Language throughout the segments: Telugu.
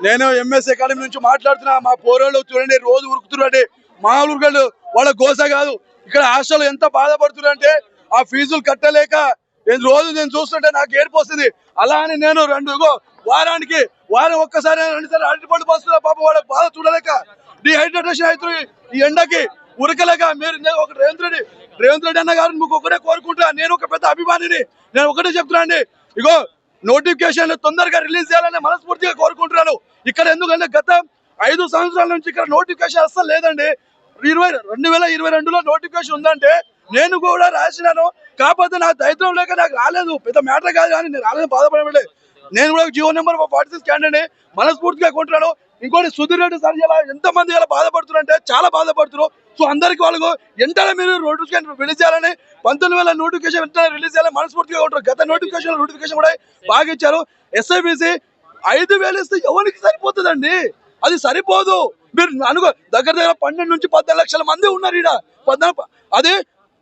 నేను ఎంఎస్ అకాడమీ నుంచి మాట్లాడుతున్నా. మా పోరోళ్ళు చూడండి రోజు ఉరుకుతున్నారండి, మామూలు వాళ్ళ గోస కాదు. ఇక్కడ హాస్టల్ ఎంత బాధపడుతున్నారంటే ఆ ఫీజులు కట్టలేక రోజు నేను చూస్తుంటే నాకు ఏడుపు వస్తుంది. అలా అని నేను వారం ఒక్కసారి 2 సార్లు అరటిపండు పోస్తున్నా. పాప వాళ్ళ బాధ చూడలేక డిహైడ్రేషన్ అవుతుంది ఈ ఎండకి ఉరకలేక. మీరు ఒక రేవంత్ రెడ్డి అన్న గారు మీకు ఒకటే కోరుకుంటా, నేను ఒక పెద్ద అభిమానిని. నేను ఒకటే చెప్తున్నా అండి, ఇగో నోటిఫికేషన్ తొందరగా రిలీజ్ చేయాలని మనస్ఫూర్తిగా కోరుకుంటున్నాను. ఇక్కడ ఎందుకంటే గత 5 సంవత్సరాల నుంచి ఇక్కడ నోటిఫికేషన్ అస్సలు లేదండి. 2022లో నోటిఫికేషన్ ఉందంటే నేను కూడా రాసినాను, కాకపోతే నాకు ధైర్యం లేక నాకు రాలేదు. పెద్ద మ్యాటర్ కాదు, కానీ నేను రాలేదు, బాధపడలేదు. నేను కూడా జీవో నెంబర్ 46 క్యాండిడేట్ మనస్ఫూర్తిగా కొంటున్నాను. ఇంకోటి సుధీర్ రెడ్డి సార్ ఇలా ఎంతమంది ఇలా బాధపడుతున్నారు అంటే చాలా బాధపడుతున్నారు. సో అందరికి వాళ్ళకు వెంటనే మీరు నోటిఫికేషన్ రిలీజ్ చేయాలని, 19,000 నోటిఫికేషన్ వెంటనే రిలీజ్ చేయాలని మనస్ఫూర్తిగా ఉంటారు. గత నోటిఫికేషన్ కూడా బాగా ఇచ్చారు. ఎస్ఐబిసి 5,000 ఇస్తే ఎవరికి సరిపోతుందండి? అది సరిపోదు. మీరు దగ్గర 12 నుంచి 14 లక్షల మంది ఉన్నారు ఈడ. అది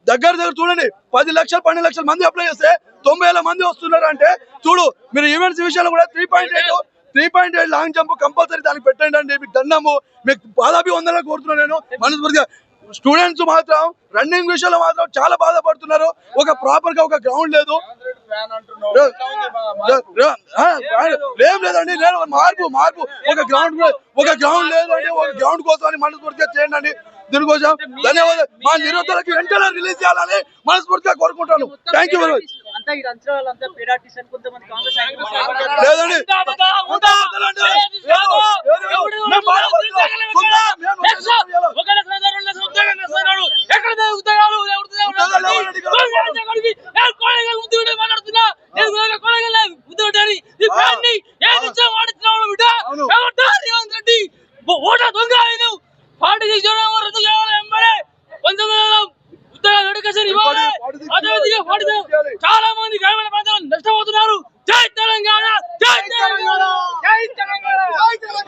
దగ్గర చూడండి, 10 లక్షలు 12 లక్షల మంది అప్లై చేస్తే 90,000 మంది వస్తున్నారు అంటే చూడు. మీరు ఈవెంట్స్ విషయంలో కూడా 3.8 లాంగ్ జంప్ కంపల్సరీ దానికి పెట్టండి అండి. మీకు దండము, మీకు పాదాభివందనలు కోరుతున్నాను నేను మనస్ఫూర్తిగా. స్టూడెంట్స్ మాత్రం రన్నింగ్ విషయంలో మాత్రం చాలా బాధపడుతున్నారు. ఒక ప్రాపర్ గా ఒక గ్రౌండ్ లేదు. ఏం లేదండి, నేను మార్పు ఒక గ్రౌండ్ లేదండి. ఒక గ్రౌండ్ కోసం మనస్ఫూర్తిగా చేయండి అండి. దీనికోసం ధన్యవాదాలు. మా నిరుద్యోగులకు వెంటనే రిలీజ్ చేయాలని మనస్ఫూర్తిగా కోరుకుంటాను. Thank you very much. లేదండి, చాలా మంది గ్రామీణ ప్రాంతాల్లో నష్టపోతున్నారు.